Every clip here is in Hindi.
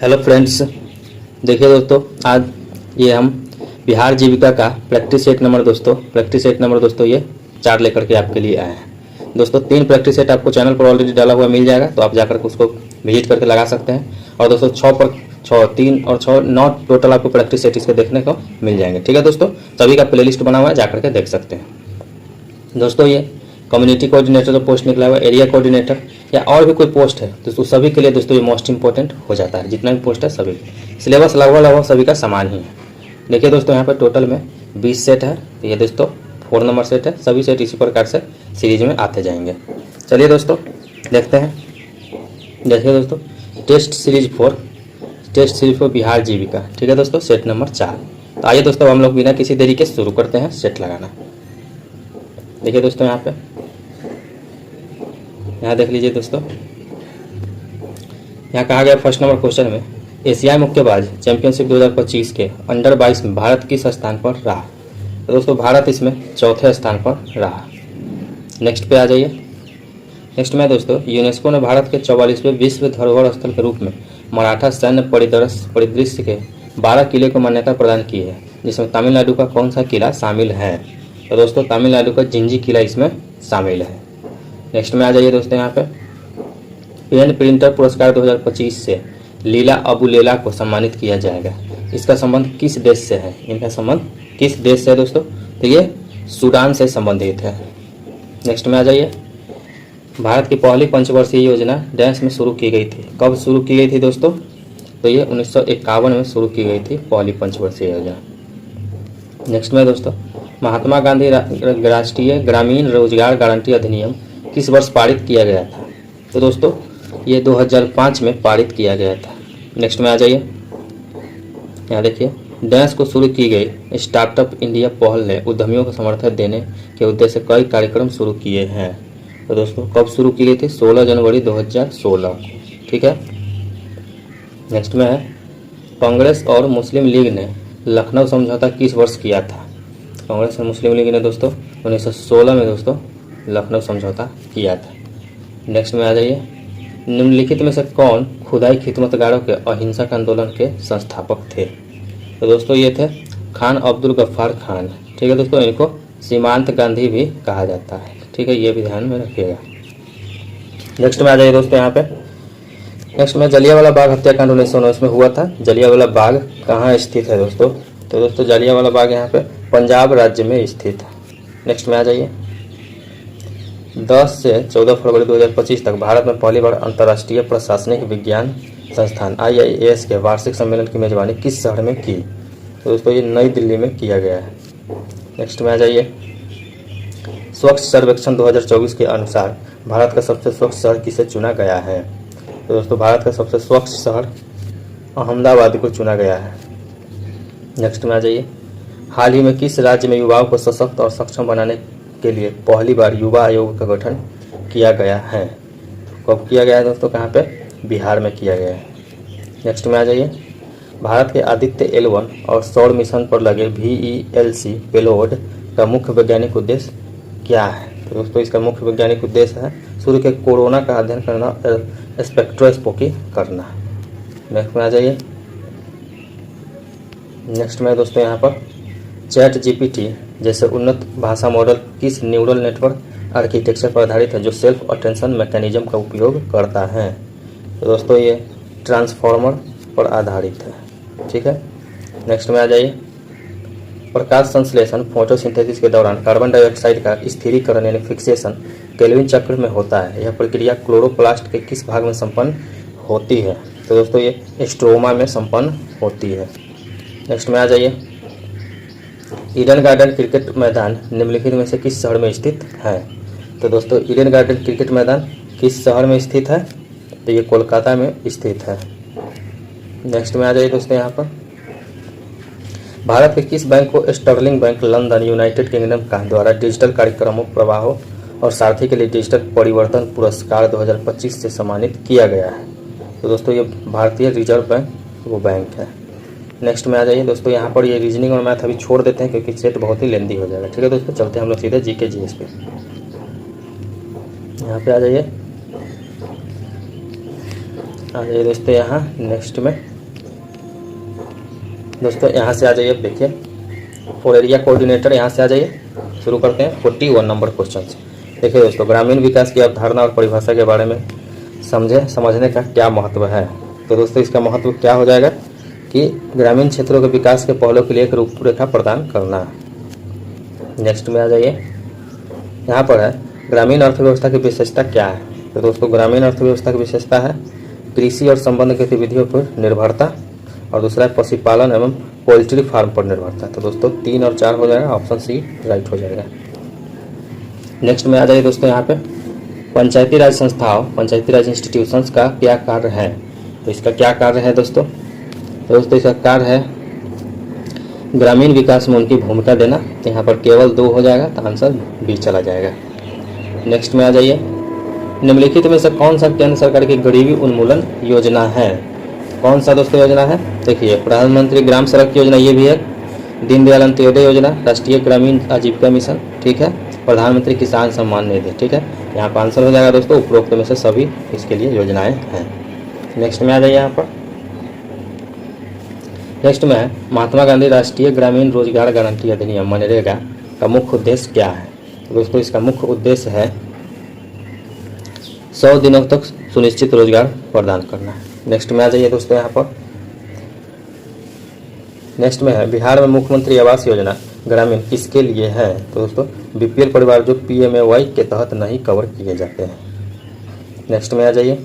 हेलो फ्रेंड्स, देखिए दोस्तों, आज ये हम बिहार जीविका का प्रैक्टिस सेट नंबर दोस्तों ये 4 लेकर के आपके लिए आए हैं। दोस्तों 3 प्रैक्टिस सेट आपको चैनल पर ऑलरेडी डाला हुआ मिल जाएगा, तो आप जाकर के उसको विजिट करके लगा सकते हैं। और दोस्तों 3 और 6 9 टोटल आपको प्रैक्टिस सेट इसके देखने को मिल जाएंगे। ठीक है दोस्तों, सभी का प्लेलिस्ट बना हुआ है, जाकर के देख सकते हैं। दोस्तों ये कम्युनिटी कोऑर्डिनेटर जो पोस्ट निकला हुआ है, एरिया कोऑर्डिनेटर या और भी कोई पोस्ट है दोस्तों, सभी के लिए दोस्तों ये मोस्ट इंपॉर्टेंट हो जाता है। जितना भी पोस्ट है सभी सिलेबस लगभग सभी का समान ही है। देखिए दोस्तों, यहाँ पर टोटल में 20 सेट है। तो ये दोस्तों 4 नंबर सेट है। सभी सेट इसी प्रकार से सीरीज में आते जाएंगे। चलिए दोस्तों देखते हैं। देखिए दोस्तों, टेस्ट सीरीज 4 बिहार जीविका। ठीक है दोस्तों, सेट नंबर 4। तो आइए दोस्तों हम लोग बिना किसी देरी के शुरू करते हैं सेट लगाना। देखिए दोस्तों, यहाँ देख लीजिए दोस्तों, यहाँ कहा गया फर्स्ट नंबर क्वेश्चन में एशियाई मुक्केबाज चैंपियनशिप 2025 के अंडर 22 में भारत किस स्थान पर रहा। तो दोस्तों भारत इसमें 4थे स्थान पर रहा। नेक्स्ट पे आ जाइए। नेक्स्ट में दोस्तों, यूनेस्को ने भारत के 44वें विश्व धरोहर स्थल के रूप में मराठा सैन्य परिदृश्य के 12 किले को मान्यता प्रदान की है, जिसमें तमिलनाडु का कौन सा किला शामिल है। तो दोस्तों तमिलनाडु का जिंजी किला इसमें शामिल है। नेक्स्ट में आ जाइए दोस्तों, यहाँ पे पेन प्रिंटर पुरस्कार 2025 से लीला अबू लेला को सम्मानित किया जाएगा। इसका संबंध किस देश से है? इनका संबंध किस देश से है दोस्तों? तो ये सूडान से संबंधित है। नेक्स्ट में आ जाइए। भारत की पहली पंचवर्षीय योजना डैश में शुरू की गई थी। कब शुरू की गई थी दोस्तों? तो ये 1951 में शुरू की गई थी पहली पंचवर्षीय योजना। नेक्स्ट में दोस्तों, महात्मा गांधी राष्ट्रीय ग्रामीण रोजगार गारंटी अधिनियम किस वर्ष पारित किया गया था? तो दोस्तों ये 2005 में पारित किया गया था। नेक्स्ट में आ जाइए। यहाँ देखिए, डैश को शुरू की गई स्टार्टअप इंडिया पहल ने उद्यमियों को समर्थन देने के उद्देश्य से कई कार्यक्रम शुरू किए हैं। तो दोस्तों कब शुरू की गई थी? 16 जनवरी 2016। ठीक है। नेक्स्ट में है, कांग्रेस और मुस्लिम लीग ने लखनऊ समझौता किस वर्ष किया था? कांग्रेस और मुस्लिम लीग ने दोस्तों 1916 में दोस्तों लखनऊ समझौता किया था। नेक्स्ट में आ जाइए। निम्नलिखित में से कौन खुदाई खिदमतगारों के अहिंसक आंदोलन के संस्थापक थे? तो दोस्तों ये थे खान अब्दुल गफ्फार खान। ठीक है दोस्तों, इनको सीमांत गांधी भी कहा जाता है। ठीक है, ये भी ध्यान में रखिएगा। नेक्स्ट में आ जाइए दोस्तों, यहाँ पे नेक्स्ट में जलियांवाला बाग हत्याकांड 1919 में हुआ था। जलियांवाला बाग कहाँ स्थित है दोस्तों? तो दोस्तों जलियांवाला बाग यहाँ पे पंजाब राज्य में स्थित है। नेक्स्ट में आ जाइए। 10 से 14 फरवरी 2025 तक भारत में पहली बार अंतर्राष्ट्रीय प्रशासनिक विज्ञान संस्थान IIAS के वार्षिक सम्मेलन की मेजबानी किस शहर में की? तो दोस्तों ये नई दिल्ली में किया गया है। नेक्स्ट में आ जाइए। स्वच्छ सर्वेक्षण 2024 के अनुसार भारत का सबसे स्वच्छ शहर किसे चुना गया है? तो दोस्तों भारत का सबसे स्वच्छ शहर अहमदाबाद को चुना गया है। नेक्स्ट में आ जाइए। हाल ही में किस राज्य में युवाओं को सशक्त और सक्षम बनाने के लिए पहली बार युवा आयोग का गठन किया गया है? कब किया गया है दोस्तों? कहाँ पे? बिहार में किया गया है। नेक्स्ट में आ जाइए। भारत के आदित्य L1 और सौर मिशन पर लगे VELC पेलोड का मुख्य वैज्ञानिक उद्देश्य क्या है? तो दोस्तों इसका मुख्य वैज्ञानिक उद्देश्य है सूर्य के कोरोना का अध्ययन करना, स्पेक्ट्रोस्कोपी करना। नेक्स्ट में आ जाइए। नेक्स्ट में दोस्तों यहाँ पर ChatGPT जैसे उन्नत भाषा मॉडल किस न्यूरल नेटवर्क आर्किटेक्चर पर आधारित है जो सेल्फ अटेंशन मैकेनिज्म का उपयोग करता है? तो दोस्तों ये ट्रांसफॉर्मर पर आधारित है। ठीक है। नेक्स्ट में आ जाइए। प्रकाश संश्लेषण फोटोसिंथेसिस के दौरान कार्बन डाइऑक्साइड का स्थिरीकरण यानी फिक्सेशन केल्विन चक्र में होता है। यह प्रक्रिया क्लोरोप्लास्ट के किस भाग में संपन्न होती है? तो दोस्तों ये स्ट्रोमा में संपन्न होती है। नेक्स्ट में आ जाइए। ईडन गार्डन क्रिकेट मैदान निम्नलिखित में से किस शहर में स्थित है? तो दोस्तों ईडन गार्डन क्रिकेट मैदान किस शहर में स्थित है? तो ये कोलकाता में स्थित है। नेक्स्ट में आ जाइए दोस्तों, यहाँ पर भारत के किस बैंक को Sterling Bank London United Kingdom का द्वारा डिजिटल कार्यक्रमों प्रवाहों और सारथी के लिए डिजिटल परिवर्तन पुरस्कार 2025 से सम्मानित किया गया है? तो दोस्तों ये भारतीय रिजर्व बैंक वो बैंक है। नेक्स्ट में आ जाइए दोस्तों, यहाँ पर ये रीजनिंग और मैथ अभी छोड़ देते हैं क्योंकि सेट बहुत ही लेंदी हो जाएगा। ठीक है दोस्तों, चलते हैं हम लोग सीधे GK GS पे। यहाँ पे आ जाइए। आ जाइए दोस्तों यहाँ नेक्स्ट में। दोस्तों यहाँ से आ जाइए, देखिए फॉर एरिया कोऑर्डिनेटर, यहाँ से आ जाइए। शुरू करते हैं 41 नंबर क्वेश्चन से। देखिए दोस्तों, ग्रामीण विकास की अवधारणा और परिभाषा के बारे में समझने का क्या महत्व है। तो दोस्तों इसका महत्व क्या हो जाएगा कि ग्रामीण क्षेत्रों के विकास के पहलों के लिए एक रूपरेखा प्रदान करना। नेक्स्ट में आ जाइए, यहाँ पर है ग्रामीण अर्थव्यवस्था की विशेषता क्या है। तो दोस्तों ग्रामीण अर्थव्यवस्था की विशेषता है कृषि और संबंध गतिविधियों पर निर्भरता, और दूसरा है पशुपालन एवं पोल्ट्री फार्म पर निर्भरता। तो दोस्तों 3 और 4 हो जाएगा, ऑप्शन सी राइट हो जाएगा। नेक्स्ट में आ जाइए दोस्तों, यहाँ पे पंचायती राज संस्थाओं, पंचायती राज इंस्टीट्यूशंस का क्या कार्य है। तो इसका क्या कार्य है दोस्तों, तो दोस्तों इसका कार्य है ग्रामीण विकास में उनकी भूमिका देना। तो यहाँ पर केवल 2 हो जाएगा, तो आंसर बी चला जाएगा। नेक्स्ट में आ जाइए, निम्नलिखित में से कौन सा केंद्र सरकार की गरीबी उन्मूलन योजना है। कौन सा दोस्तों योजना है, देखिए प्रधानमंत्री ग्राम सड़क योजना, ये भी है दीनदयाल अंत्योदय योजना, राष्ट्रीय ग्रामीण आजीविका मिशन, ठीक है, प्रधानमंत्री किसान सम्मान निधि, ठीक है। यहाँ पर आंसर हो जाएगा दोस्तों उपरोक्त में से सभी इसके लिए योजनाएं हैं। नेक्स्ट में आ जाइए, यहाँ पर नेक्स्ट में है महात्मा गांधी राष्ट्रीय ग्रामीण रोजगार गारंटी अधिनियम मनरेगा का मुख्य उद्देश्य क्या है। तो दोस्तों इसका मुख्य उद्देश्य है 100 दिनों तक सुनिश्चित रोजगार प्रदान करना। नेक्स्ट में आ जाइए दोस्तों, यहाँ पर नेक्स्ट में है बिहार में मुख्यमंत्री आवास योजना ग्रामीण किसके लिए है। तो दोस्तों बीपीएल परिवार जो पीएमएवाई के तहत नहीं कवर किए जाते हैं। नेक्स्ट में आ जाइए,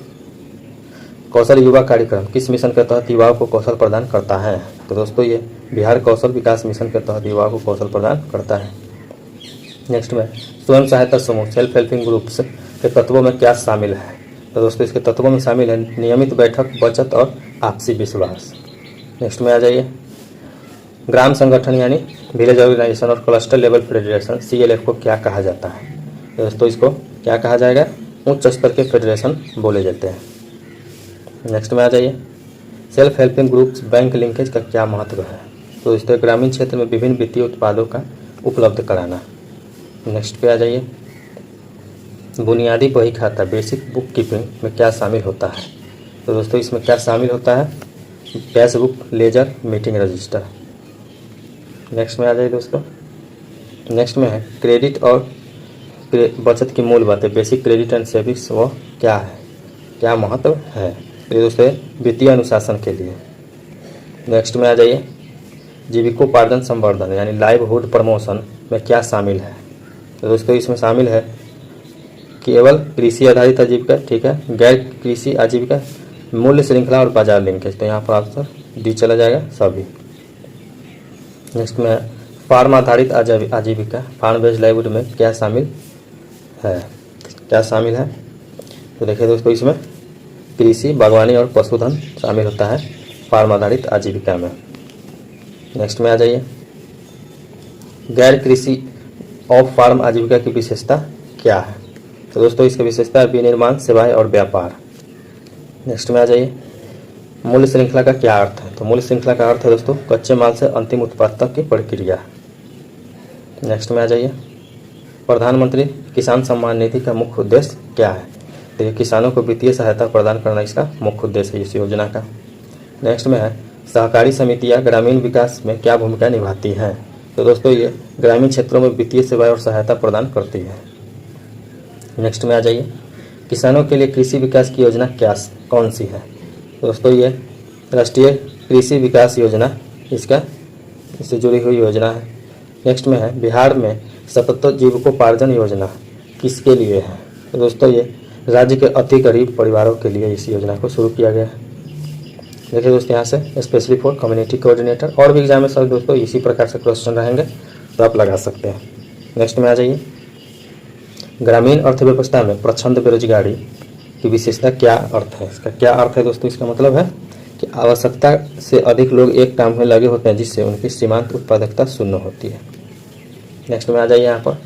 कौशल युवा कार्यक्रम किस मिशन के तहत युवाओं को कौशल प्रदान करता है। तो दोस्तों ये बिहार कौशल विकास मिशन के तहत युवाओं को कौशल प्रदान करता है। नेक्स्ट में स्वयं सहायता समूह सेल्फ हेल्पिंग ग्रुप्स के तत्वों में क्या शामिल है। तो दोस्तों इसके तत्वों में शामिल है नियमित बैठक, बचत और आपसी विश्वास। नेक्स्ट में आ जाइए, ग्राम संगठन यानी विलेज ऑर्गेनाइजेशन और क्लस्टर लेवल फेडरेशन CLF को क्या कहा जाता है। तो दोस्तों इसको क्या कहा जाएगा, उच्च स्तर के फेडरेशन बोले जाते हैं। नेक्स्ट में आ जाइए, self helping groups bank linkage का क्या महत्व है। तो दोस्तों ग्रामीण क्षेत्र में विभिन्न वित्तीय उत्पादों का उपलब्ध कराना। नेक्स्ट पे आ जाइए, बुनियादी बही खाता बेसिक बुक कीपिंग में क्या शामिल होता है। तो दोस्तों इसमें क्या शामिल होता है, cash book, ledger, meeting register. Next में आ जाइए दोस्तों, नेक्स्ट में है क्रेडिट और बचत की मूल बातें बेसिक क्रेडिट एंड सेविंग्स वो क्या है, क्या महत्व है। ये दोस्तों वित्तीय अनुशासन के लिए। नेक्स्ट में आ जाइए, जीविकोपार्जन संवर्धन यानी लाइवहुड प्रमोशन में क्या शामिल है। तो दोस्तों इसमें शामिल है केवल कृषि आधारित आजीविका, ठीक है, गैर कृषि आजीविका, मूल्य श्रृंखला और बाजार लिंकेज। तो यहाँ पर आंसर डी चला जाएगा सभी। नेक्स्ट में फार्म आधारित आजीविका फार्म बेस्ड लाइवहुड में क्या शामिल है, क्या शामिल है। तो देखिए दोस्तों इसमें कृषि, बागवानी और पशुधन शामिल होता है फार्म आधारित आजीविका में। नेक्स्ट में आ जाइए, गैर कृषि ऑफ फार्म आजीविका की विशेषता क्या है। तो दोस्तों इसकी विशेषता है विनिर्माण, सेवाएं और व्यापार। नेक्स्ट में आ जाइए, मूल्य श्रृंखला का क्या अर्थ है। तो मूल्य श्रृंखला का अर्थ है दोस्तों कच्चे माल से अंतिम उत्पाद तक की प्रक्रिया। नेक्स्ट में आ जाइए, प्रधानमंत्री किसान सम्मान निधि का मुख्य उद्देश्य क्या है। तो ये किसानों को वित्तीय सहायता प्रदान करना इसका मुख्य उद्देश्य है इस योजना का। नेक्स्ट में है सहकारी समितियां ग्रामीण विकास में क्या भूमिका निभाती हैं। तो दोस्तों ये ग्रामीण क्षेत्रों में वित्तीय सेवाएं और सहायता प्रदान करती है। नेक्स्ट में आ जाइए, किसानों के लिए कृषि विकास की योजना क्या कौन सी है। दोस्तों ये राष्ट्रीय कृषि विकास योजना इससे जुड़ी हुई योजना है। नेक्स्ट में है बिहार में सतत जीविकोपार्जन योजना किसके लिए है। तो दोस्तों ये राज्य के अति गरीब परिवारों के लिए इस योजना को शुरू किया गया है। देखिए दोस्तों यहाँ से स्पेशली फॉर कम्युनिटी कोऑर्डिनेटर, और भी एग्जाम में सब दोस्तों इसी प्रकार से क्वेश्चन रहेंगे तो आप लगा सकते हैं। नेक्स्ट में आ जाइए, ग्रामीण अर्थव्यवस्था में प्रच्छन्न बेरोजगारी की विशेषता क्या अर्थ है। इसका क्या अर्थ है दोस्तों, इसका मतलब है कि आवश्यकता से अधिक लोग एक काम में लगे होते हैं जिससे उनकी सीमांत उत्पादकता शून्य होती है। नेक्स्ट में आ जाइए, यहाँ पर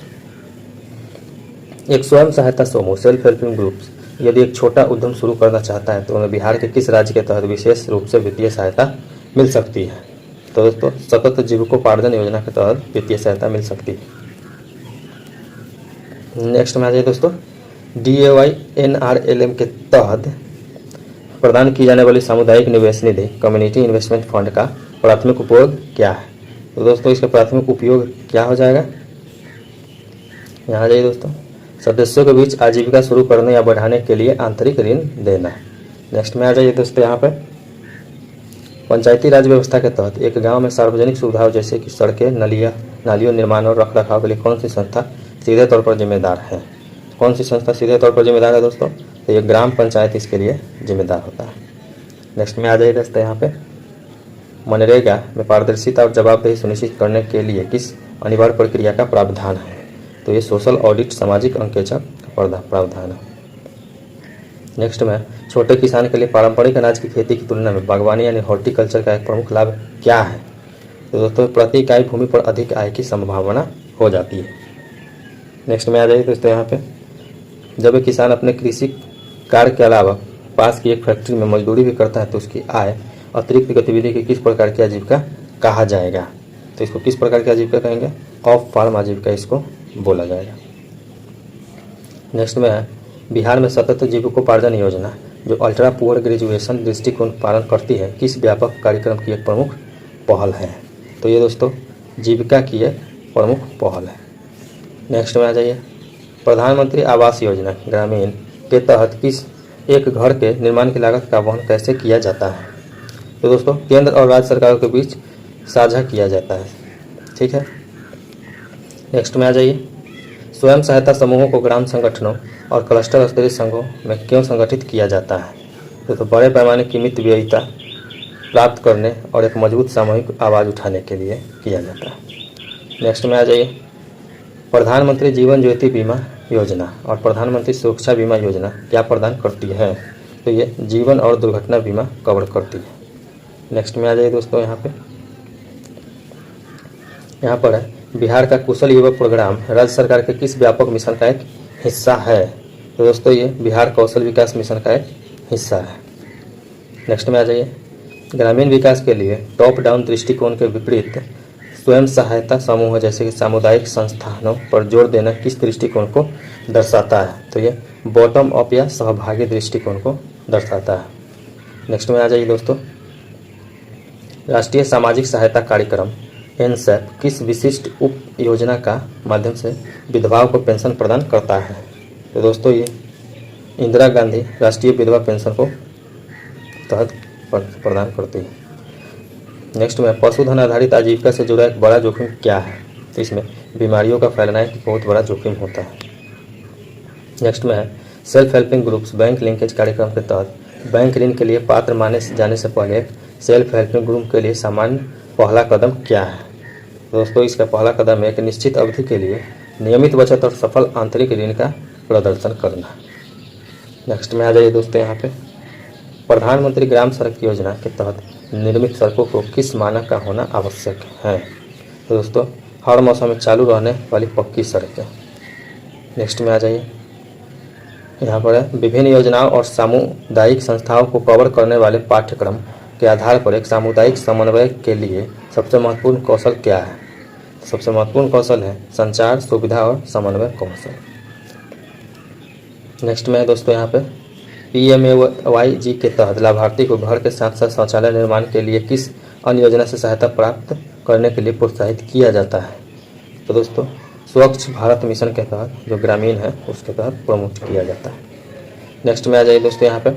एक स्वयं सहायता समूह सेल्फ हेल्पिंग ग्रुप्स यदि एक छोटा उद्यम शुरू करना चाहता है तो उन्हें बिहार के किस राज्य के तहत विशेष रूप से वित्तीय सहायता मिल सकती है। तो दोस्तों सतत जीविकोपार्जन योजना के तहत वित्तीय सहायता मिल सकती है। नेक्स्ट में आ जाइए दोस्तों, DAY NRLM के तहत प्रदान की जाने वाली सामुदायिक निवेश निधि कम्युनिटी इन्वेस्टमेंट फंड का प्राथमिक उपयोग क्या है? तो दोस्तों इसका प्राथमिक उपयोग क्या हो जाएगा? यहाँ आ जाइए दोस्तों, सदस्यों के बीच आजीविका शुरू करने या बढ़ाने के लिए आंतरिक ऋण देना। नेक्स्ट में आ जाइए दोस्तों, यहाँ पर पंचायती राज व्यवस्था के तहत एक गांव में सार्वजनिक सुविधाओं जैसे कि सड़कें, नालियों निर्माण और रखरखाव के लिए कौन सी संस्था सीधे तौर पर जिम्मेदार है? कौन सी संस्था सीधे तौर पर जिम्मेदार है दोस्तों? तो ये ग्राम पंचायत इसके लिए जिम्मेदार होता है। नेक्स्ट में आ जाइए दोस्तों, यहाँ पे मनरेगा में पारदर्शिता और जवाबदेही सुनिश्चित करने के लिए किस अनिवार्य प्रक्रिया का प्रावधान है? तो ये सोशल ऑडिट, सामाजिक अंकेक्षण का प्रावधान है। नेक्स्ट में छोटे किसान के लिए पारंपरिक अनाज की खेती की तुलना में बागवानी यानी हॉर्टिकल्चर का एक प्रमुख लाभ क्या है? तो दोस्तों प्रति इकाई भूमि पर अधिक आय की संभावना हो जाती है। नेक्स्ट में आ जाइए दोस्तों, यहाँ पे जब एक किसान अपने कृषि कार्य के अलावा पास की एक फैक्ट्री में मजदूरी भी करता है तो उसकी आय अतिरिक्त गतिविधि की किस प्रकार की आजीविका कहा जाएगा? तो इसको किस प्रकार की आजीविका कहेंगे? ऑफ फार्म आजीविका इसको बोला जाएगा। नेक्स्ट में है बिहार में सतत जीविकोपार्जन योजना जो अल्ट्रा पुअर ग्रेजुएशन दृष्टिकोण पालन करती है किस व्यापक कार्यक्रम की एक प्रमुख पहल है? तो ये दोस्तों जीविका की एक प्रमुख पहल है। नेक्स्ट में आ जाइए, प्रधानमंत्री आवास योजना ग्रामीण के तहत किस एक घर के निर्माण की लागत का वहन कैसे किया जाता है? तो दोस्तों केंद्र और राज्य सरकारों के बीच साझा किया जाता है। ठीक है। नेक्स्ट में आ जाइए, स्वयं सहायता समूहों को ग्राम संगठनों और क्लस्टर स्तरीय संघों में क्यों संगठित किया जाता है? तो बड़े पैमाने की मितव्ययिता प्राप्त करने और एक मजबूत सामूहिक आवाज़ उठाने के लिए किया जाता है। नेक्स्ट में आ जाइए, प्रधानमंत्री जीवन ज्योति बीमा योजना और प्रधानमंत्री सुरक्षा बीमा योजना क्या प्रदान करती है? तो ये जीवन और दुर्घटना बीमा कवर करती है। नेक्स्ट में आ जाइए दोस्तों, यहाँ पर है बिहार का कुशल युवक प्रोग्राम राज्य सरकार के किस व्यापक मिशन का एक हिस्सा है? तो दोस्तों ये बिहार कौशल विकास मिशन का एक हिस्सा है। नेक्स्ट में आ जाइए, ग्रामीण विकास के लिए टॉप डाउन दृष्टिकोण के विपरीत स्वयं सहायता समूह जैसे कि सामुदायिक संस्थानों पर जोर देना किस दृष्टिकोण को दर्शाता है? तो ये बॉटम अप या सहभागी दृष्टिकोण को दर्शाता है। नेक्स्ट में आ जाइए दोस्तों, राष्ट्रीय सामाजिक सहायता कार्यक्रम एनसेप किस विशिष्ट उप योजना का माध्यम से विधवाओं को पेंशन प्रदान करता है? तो दोस्तों ये इंदिरा गांधी राष्ट्रीय विधवा पेंशन को तहत प्रदान करती है। नेक्स्ट में पशुधन आधारित आजीविका से जुड़ा एक बड़ा जोखिम क्या है? तो इसमें बीमारियों का फैलना एक बहुत बड़ा जोखिम होता है। नेक्स्ट में है self helping groups bank linkage कार्यक्रम के तहत बैंक ऋण के लिए पात्र माने जाने से पहले एक सेल्फ हेल्पिंग ग्रुप के लिए सामान्य पहला कदम क्या है? दोस्तों इसका पहला कदम एक निश्चित अवधि के लिए नियमित बचत और सफल आंतरिक ऋण का प्रदर्शन करना। नेक्स्ट में आ जाइए दोस्तों, यहाँ पे प्रधानमंत्री ग्राम सड़क योजना के तहत निर्मित सड़कों को किस मानक का होना आवश्यक है? तो दोस्तों हर मौसम में चालू रहने वाली पक्की सड़कें। नेक्स्ट में आ जाइए, यहाँ पर है विभिन्न योजनाओं और सामुदायिक संस्थाओं को कवर करने वाले पाठ्यक्रम के आधार पर एक सामुदायिक समन्वय के लिए सबसे महत्वपूर्ण कौशल क्या है? सबसे महत्वपूर्ण कौशल है संचार, सुविधा और समन्वय कौशल। नेक्स्ट में है दोस्तों, यहाँ पे PMAY के तहत लाभार्थी को घर के साथ साथ शौचालय निर्माण के लिए किस अन्य योजना से सहायता प्राप्त करने के लिए प्रोत्साहित किया जाता है? तो दोस्तों स्वच्छ भारत मिशन के तहत जो ग्रामीण है उसके तहत प्रमोट किया जाता है। नेक्स्ट में आ जाइए दोस्तों,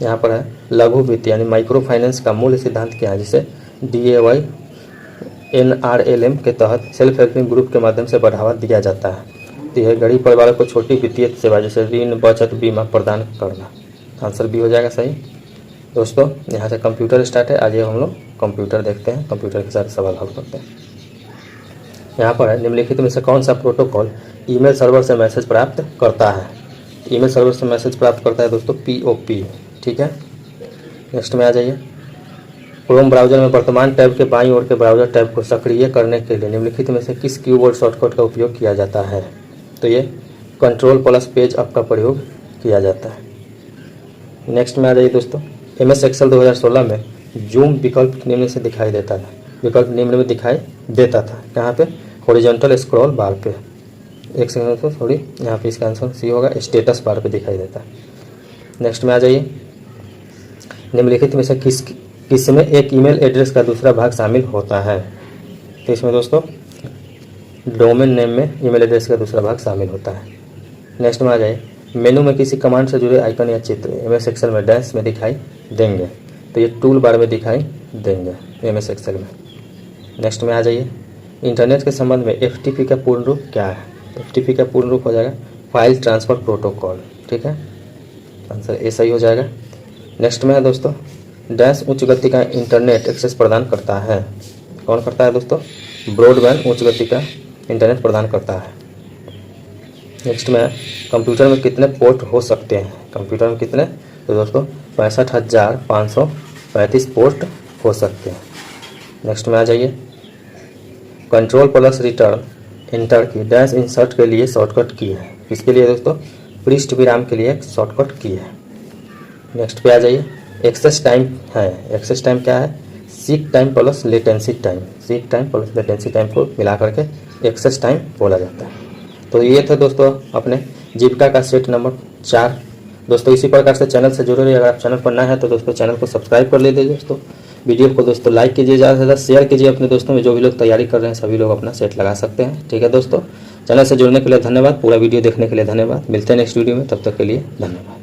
यहाँ पर है लघु वित्त यानी माइक्रो फाइनेंस का मूल सिद्धांत क्या है जिसे DAY NRLM के तहत सेल्फ हेल्पिंग ग्रुप के माध्यम से बढ़ावा दिया जाता है? तो यह गरीब परिवारों को छोटी वित्तीय सेवा जैसे ऋण, बचत, बीमा प्रदान करना। आंसर बी हो जाएगा सही। दोस्तों यहाँ से कंप्यूटर स्टार्ट है, आज हम लोग कंप्यूटर देखते हैं, कंप्यूटर के साथ सवाल हल करते हैं। यहाँ पर है निम्नलिखित में से कौन सा प्रोटोकॉल ईमेल सर्वर से मैसेज प्राप्त करता है? ईमेल सर्वर से मैसेज प्राप्त करता है दोस्तों POP। ठीक है। नेक्स्ट में आ जाइए, क्रोम ब्राउजर में वर्तमान टैब के बाईं ओर के ब्राउजर टैब को सक्रिय करने के लिए निम्नलिखित में से किस कीबोर्ड शॉर्टकट का उपयोग किया जाता है? तो ये Ctrl+ पेज अप का प्रयोग किया जाता है। नेक्स्ट में आ जाइए दोस्तों, MS Excel 2016 में जूम विकल्प निम्न से दिखाई देता था, विकल्प निम्न में दिखाई देता था कहाँ पे? हॉरिजॉन्टल स्क्रॉल बार पे। एक सेकंड दोस्तों सॉरी, यहाँ पे इसका आंसर सी होगा, स्टेटस बार पे दिखाई देता है। नेक्स्ट में आ जाइए, निम्नलिखित में से किसमें एक ईमेल एड्रेस का दूसरा भाग शामिल होता है। तो इसमें दोस्तों डोमेन नेम में ईमेल एड्रेस का दूसरा भाग शामिल होता है। नेक्स्ट में आ जाइए, मेनू में किसी कमांड से जुड़े आइकन या चित्र एमएस एक्सेल में डैश में दिखाई देंगे। तो ये टूल बार में दिखाई देंगे एमएस एक्सेल में। नेक्स्ट में आ जाइए, इंटरनेट के संबंध में एफटीपी का पूर्ण रूप क्या है। एफटीपी का पूर्ण रूप हो जाएगा फाइल ट्रांसफ़र प्रोटोकॉल। ठीक है, आंसर ए सही हो जाएगा। नेक्स्ट में है दोस्तों, डैश उच्च गति का इंटरनेट एक्सेस प्रदान करता है। कौन करता है दोस्तों? ब्रॉडबैंड उच्च गति का इंटरनेट प्रदान करता है। नेक्स्ट में कंप्यूटर में कितने पोर्ट हो सकते हैं। कंप्यूटर में कितने? तो दोस्तों 65,535 पोर्ट हो सकते हैं। नेक्स्ट में आ जाइए, कंट्रोल प्लस रिटर्न इंटर की डैश इंसर्ट के लिए शॉर्टकट की है। किसके लिए दोस्तों? पृष्ठ विराम के लिए एक शॉर्टकट की है। नेक्स्ट पे आ जाइए, एक्सेस टाइम है। एक्सेस टाइम क्या है? Seek time plus latency time. Seek time plus latency time को मिला करके एक्सेस टाइम बोला जाता है। तो ये था दोस्तों अपने जीविका का सेट नंबर 4। दोस्तों इसी प्रकार से चैनल से जुड़े रहिए। अगर आप चैनल पर नए हैं तो दोस्तों चैनल को सब्सक्राइब कर लीजिए। दोस्तों वीडियो को दोस्तों लाइक कीजिए, ज़्यादा से ज़्यादा शेयर कीजिए अपने दोस्तों में। जो भी लोग तैयारी कर रहे हैं सभी लोग अपना सेट लगा सकते हैं। ठीक है दोस्तों, चैनल से जुड़ने के लिए धन्यवाद। पूरा वीडियो देखने के लिए धन्यवाद। मिलते हैं नेक्स्ट वीडियो में, तब तक के लिए धन्यवाद।